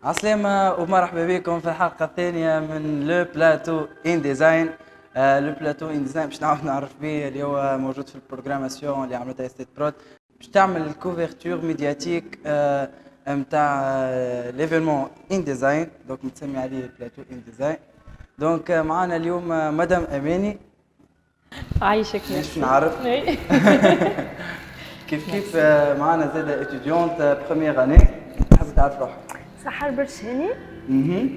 عسلامة ومرحبا بكم في الحلقة الثانية من لو بلاتو ان ديزاين. لو بلاتو ان ديزاين باش نعاود نعرف به اللي هو موجود في البروغراماسيون اللي عملتها استيت برود باش تعمل الكوفرتور ميدياتيك نتاع ليفينمون ان ديزاين، دونك متسمي عليه بلاتو ان ديزاين. دونك معنا اليوم مدام اماني. عايشك باش نعرف كيف معنا زاده اتيديونت بروميير اني. تحب تعرف روحك؟ سحر برشاني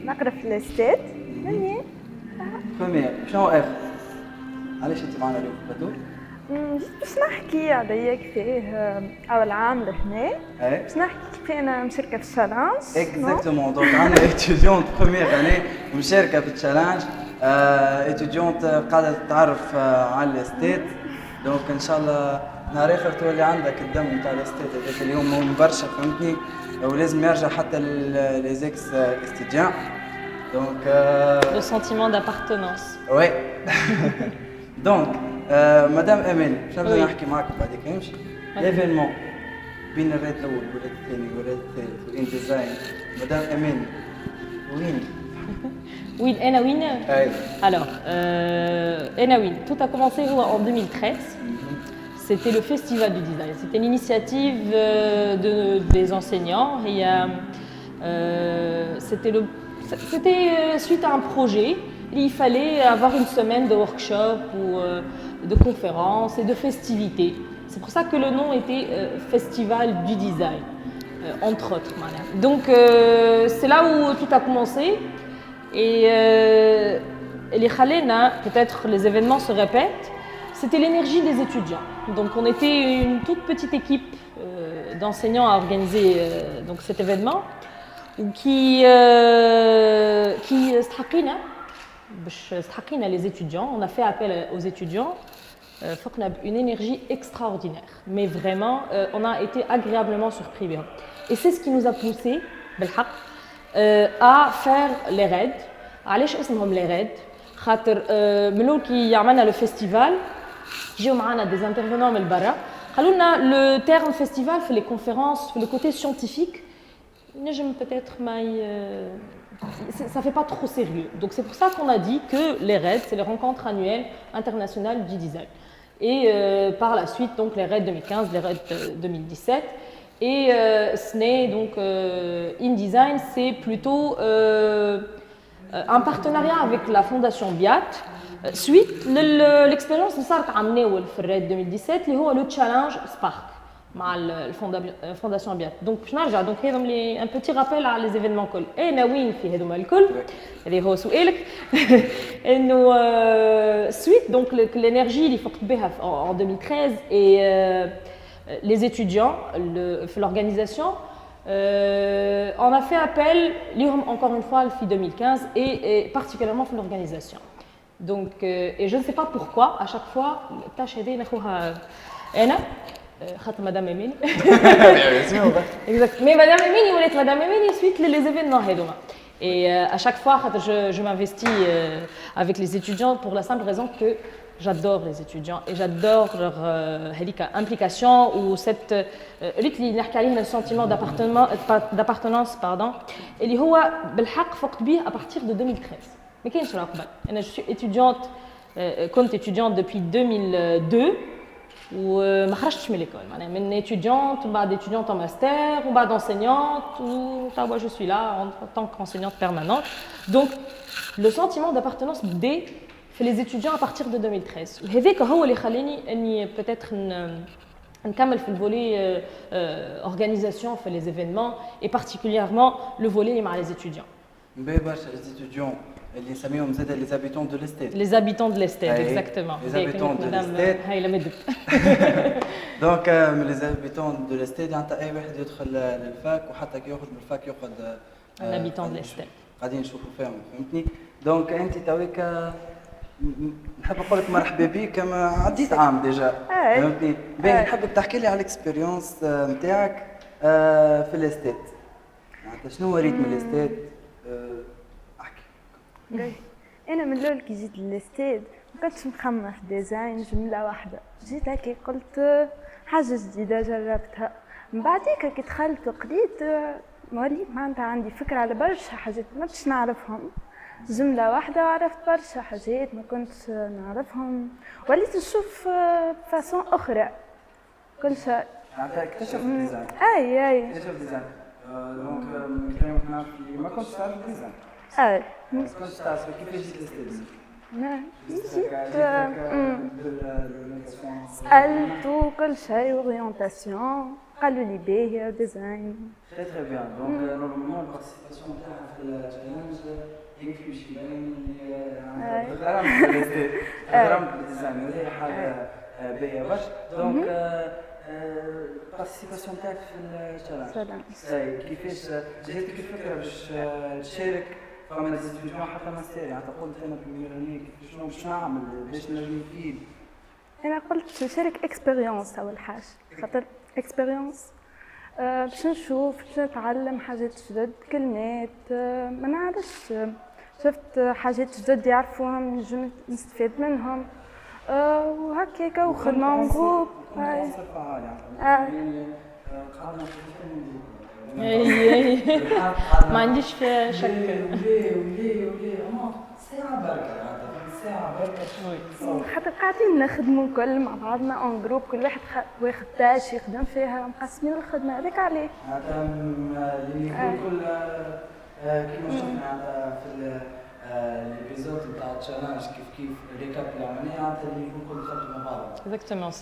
نقرا في الاستاد مني بروميير. شنو اخر؟ علاش انت معنا اليوم في البلاتو؟ باش نحكي عليا كيفاه اول عام لهنا، باش نحكي كيف انا مشاركه في الشالنج. اكزاكتومون، دونك عندنا اتيديونت بروميير اني مشاركه في التشالنج، اتيديونت قاعده تتعرف على الاستاد. دونك ان شاء الله نهار اخر تولي عندك الدم نتاع الاستاد هذاك اليوم برشا، فهمتني، ولازم يرجع حتى لي زيكس استيديان. دونك le sentiment d'appartenance. وي دونك مدام اماني شنو بدنا نحكي معك بعديك نمشي ليفينمون بين الريد الاول والريد الثاني والريد الثالث وان ديزاين. مدام اماني وين؟ Oui, Enawin. ايوه. Alors, Enawin, tout a commencé en 2013. C'était le festival du design. C'était l'initiative des enseignants. Et c'était suite à un projet. Il fallait avoir une semaine de workshops ou de conférences et de festivités. C'est pour ça que le nom était Festival du design, entre autres. Donc, c'est là où tout a commencé. Et les khalena, peut-être les événements se répètent, c'était l'énergie des étudiants. Donc on était une toute petite équipe d'enseignants à organiser donc cet événement qui les étudiants. On a fait appel aux étudiants. On a une énergie extraordinaire, mais vraiment on a été agréablement surpris. Et c'est ce qui nous a poussé à faire les raids. علاش اسمهم les raids؟ خاطر ملول كي عملنا لو فيستيفال يجيو معنا des intervenants من برا قالوا لنا le terme festival في les conférences في le côté scientifique نجم peut-être ما ça fait pas trop sérieux. Donc c'est pour ça qu'on a dit que les raids c'est les rencontres annuelles internationales du design. Et par la suite donc les raids 2015, les raids 2017. Et SNE, donc InDesign, c'est plutôt un partenariat avec la fondation BIAT suite l'expérience اللي صارت عام ناول في الريد 2017 اللي هو لو تشالنج سبارك مع الفونداسيون بيات. دونك باش نرجع دونك هذم لي ان بوتي رابيل على لي زيفينمون الكل. انا وين في هذوما الكل؟ هذا هو سؤالك. انه suite donc l'énergie اللي فقت بها en 2013 et les étudiants, l'organisation, on a fait appel, encore une fois, le 2015 et particulièrement pour l'organisation. Donc, et je ne sais pas pourquoi, à chaque fois, tâche aidée, Madame Emine. Exact. Mais Madame Emine, vous êtes Madame Emine suite les événements. Et à chaque fois, je m'investis avec les étudiants pour la simple raison que j'adore les étudiants et j'adore leur implication ou cette le sentiment d'appartenance pardon اللي هو بالحق فقت به à partir de 2013. ما كاينش راه قبل. انا je suis étudiante كنت étudiante depuis 2002 وما خرجتش من ليكول معناها من étudiante بعد étudiante en master وبعد enseignante و je suis là en tant qu'enseignante permanente. Donc le sentiment d'appartenance dès les étudiants à partir de 2013. وهذاك هو اللي خلاني اني peut-être نكمل في الفولي organisation في les événements et particulièrement le volet مع les étudiants. برشا les étudiants اللي نسميهم زاد les habitants de l'Estade. Les habitants de l'Estade, exactement. Les habitants de l'Estade. هاي لمدت. دونك les habitants de l'Estade يعني اي واحد يدخل للفاك وحتى كي يخرج من الفاك ياخذ un habitant de l'Estade. قاعدين نشوفوا فيهم فهمتني. دونك انت تويك نحب نقول لك مرحبا بك كما عديت عام ديجا فهمتني. باهي نحبك تحكي لي على الاكسبيريونس نتاعك في الاستاد. معناتها شنو وريت من الاستاد؟ احكي. انا من الاول كي جيت للاستاد ما كنتش مخممه في ديزاين جمله واحده، جيت هكا قلت حاجه جديده جربتها. من بعديك كي دخلت وقريت وليت معناتها عندي فكرة على برشا حاجات ما كنتش نعرفهم. جملة واحدة عرفت برشا حاجات ما كنتش نعرفهم، وليت نشوف فاسون أخرى كل شيء. معناتها اكتشفت الديزاين. أي اكتشفت الديزاين. دونك من كلامك نعرف اللي ما كنتش تعرف الديزاين. أي ما كنتش تعرف كيفاش جيت الاستاذ. جيت سألت وكل شيء أورينتاسيون، قالوا لي باهية ديزاين. تري تري بيان. دونك نورمالمون البارتيسيباسيون تاعها في التشالنج يكفي باش يبان اللي غرامت بالديزاين، هذه حاجة باهية برشا. دونك البارتيسيباسيون تاعك في التشالنج كيفاش جاتك الفكرة باش تشارك؟ فما ديزيتيديون حتى ماستر، يعني قلت انا بروميير اني شنو باش نعمل باش نجم نفيد؟ انا قلت نشارك اكسبيريونس اول حاجه، خاطر اكسبيريونس باش نشوف باش نتعلم حاجات جدد، كلمات ما نعرفش، شفت حاجات جدد يعرفوهم نجم نستفاد منهم وهكاكا وخدمه جروب. ما عنديش فيها شك. ساعة بركة حتى قاعدين نخدموا الكل مع بعضنا اون جروب، كل واحد واخد تاش يخدم فيها، مقسمين الخدمة هذاك عليه. هذا اللي يقول كيما شفنا في الابيزود تاع التشالنج كيف ريكاب اللي عملناه اللي يكون كل خدمة مع بعض. Exactement,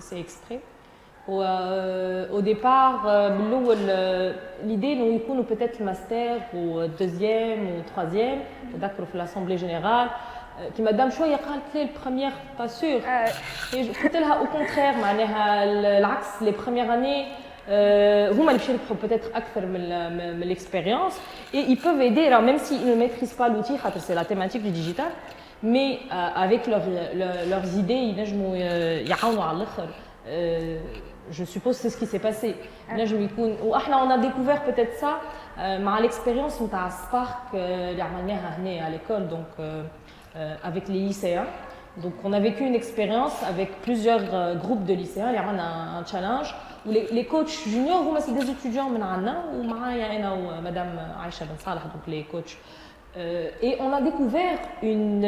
c'est extrait. Au départ, l'idée nous يكونوا peut-être master ou deuxième ou troisième, d'accord, في l'assemblée générale. Qui madame شوية قالت لي première pas sûr. Et قلت لها au contraire معناها العكس les premières années هما اللي باش يربحوا peut-être أكثر من l'expérience et ils peuvent aider alors même s'ils ne maîtrisent pas l'outil خاطر c'est la thématique du digital mais avec leurs idées ينجموا يعاونوا على الآخر. Je suppose que c'est ce qui s'est passé. On a découvert peut-être ça مع l'expérience نتاع Spark اللي عملناها هنا à l'école donc avec les lycéens. Donc on a vécu une expérience avec plusieurs groupes de lycéens. Il y a un challenge où les coachs juniors c'est des étudiants من عنا ومعايا أنا ومدام عايشة بن صالح donc les coachs. Et on a découvert une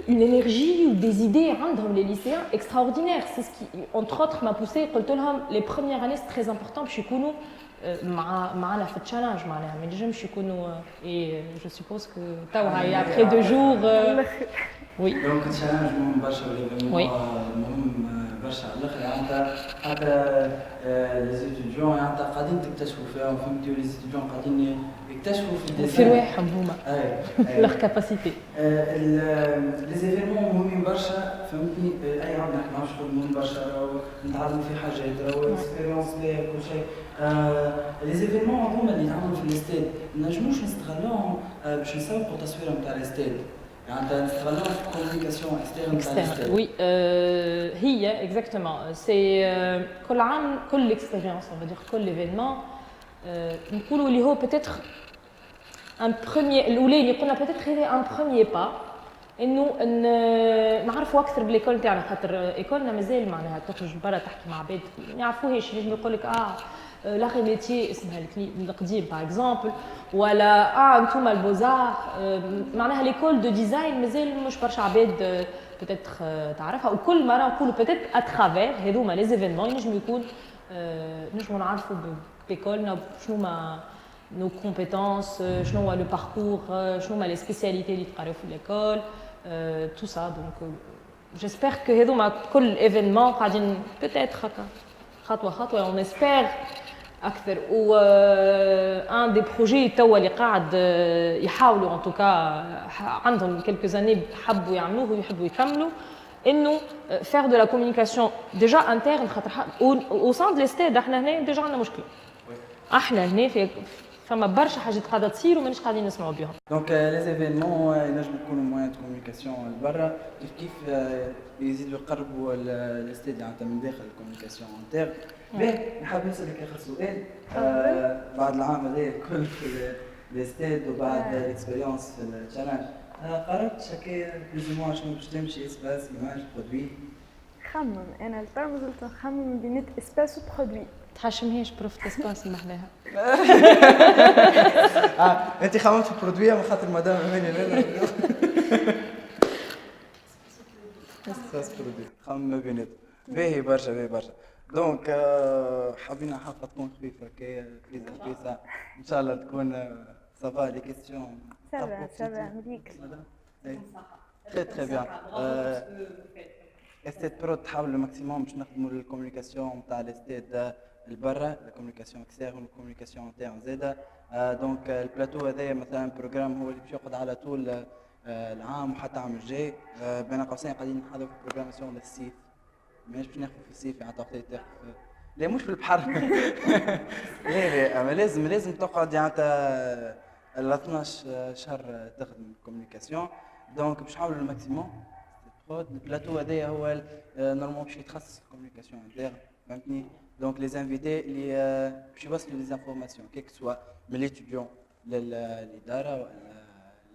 énergie ou des idées عندهم les lycéens extraordinaires. C'est ce qui, entre autres, m'a poussé. Les premières années, c'est très important. باش يكونوا معنا في التشالنج معناها ما ينجمش يكونوا. Et je suppose que توا après 2 jours. Oui. Donc التشالنج مهم برشا Oui. مهم برشا على الاخر. يعني حتى لي ستوديون يعني قاعدين تكتشفوا فيها فهمتي ولي ستوديون قاعدين يكتشفوا في الديزاين. في رواحهم هما. leur capacité. لي زيفينمون مهمين برشا فهمتني. اي عام نحكي معاهم شغل مهم برشا نتعلموا في حاجات راهو اكسبيريونس بها كل شيء. لي زيفينمون هما اللي يتعملوا في الاستاد ما نجموش نستغلوهم باش نسوقوا التصويره نتاع الاستاد. يعني نستغلوهم في الكوميونيكاسيون اكسترن نتاع الاستاد. Oui, هي exactement. C'est كل عام كل expérience, on va dire كل événement. نقولوا اللي هو peut-être un premier الاولى اللي قلنا peut-être هذا un premier pas انه نعرفوا اكثر بالايكول تاعنا خاطر ايكولنا مازال معناها تخرج برا تحكي مع عباد ما يعرفوهاش. نجم يقول لك لاغي ميتي اسمها القديم باغ اكزومبل ولا انتوما البوزار معناها ليكول دو ديزاين مازال مش برشا عباد peut-être تعرفها. وكل مره نقولوا peut-être اترافير هذوما لي زيفينمون ينجم يكون نجموا نعرفوا بيكولنا شنو ما nos compétences, شنو هو le parcours, شنو هما les spécialités اللي تقراو في l'école, tout ça. Donc j'espère que هذوما كل événement قاعدين peut-être هكا خطوة خطوة on espère أكثر. و un des projets توا اللي قاعد يحاولوا en tout cas عندهم quelques années حبوا يعملوه ويحبوا يكملوا إنه faire de la communication déjà interne خاطر au sein de l'estade احنا هنا déjà عندنا مشكلة. احنا هنا فما برشا حاجات قاعده تصير ومانيش قاعدين نسمعوا بهم. دونك لي زيفينمون ينجموا يكونوا موان دو كوميونيكاسيون لبرا كيف يزيدوا يقربوا الاستاد يعني من داخل الكوميونيكاسيون انتر. باهي نحب نسالك اخر سؤال. بعد العام هذا الكل في الاستاد وبعد الاكسبيريونس في التشالنج قررت شكاية بليزيمون شنو باش تمشي اسباس ايماج برودوي؟ خمم انا التو مازلت نخمم بين اسباس وبرودوي. تحشمهاش بروف اسباس محلاها. انت خممت في برودويه من خاطر مدام اماني لا اساس برودوي خمم بينات باهي برشا باهي برشا دونك حابين حلقه تكون خفيفه كي خفيفه ان شاء الله تكون صافا لي كيستيون سافا مليك تري تري بيان استيت برو تحاول الماكسيموم باش نخدموا الكوميونيكاسيون تاع الاستيت البرا الكوميونيكاسيون اكستيرن والكوميونيكاسيون انترن زاده دونك البلاتو هذايا مثلا بروجرام هو اللي باش يقعد على طول العام وحتى العام الجاي بين قوسين قاعدين نحضروا في بروجراماسيون للصيف ماناش باش ناخذ في الصيف يعني تعطي لا مش في البحر لا اما لازم تقعد يعني ال 12 شهر تخدم كوميونيكاسيون دونك باش نحاولوا الماكسيموم البلاتو هذايا هو نورمالمون باش يتخصص في الكوميونيكاسيون انترن فهمتني دونك لي انفيتي اللي باش يوصلوا لي زانفورماسيون كيك سوا من ليتيديون للاداره ولا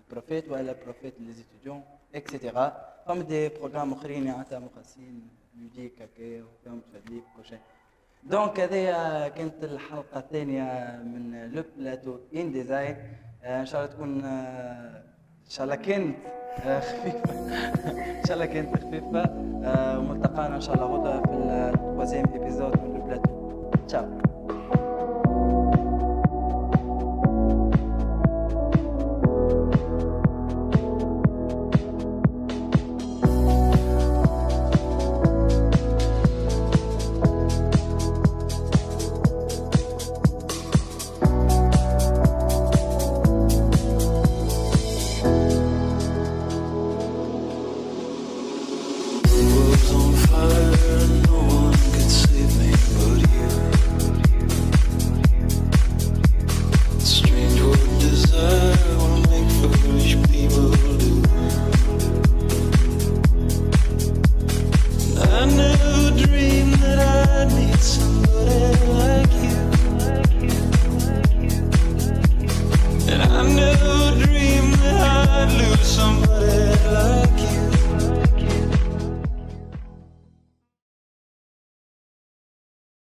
البروفيت ولا البروفيت ليزيتيديون اكسيتيرا فما دي بروغرام اخرين يعني مخصصين لوديك هكايا وفيهم تفادليك وكل شيء دونك هذه كانت الحلقه الثانيه من لو بلاتو ان ديزاين ان شاء الله تكون ان شاء الله كانت خفيفه ان شاء الله كانت خفيفه وملتقانا ان شاء الله غدا في التوازيام ايبيزود من لو بلاتو تشاو And I never dreamed that I'd lose somebody like you.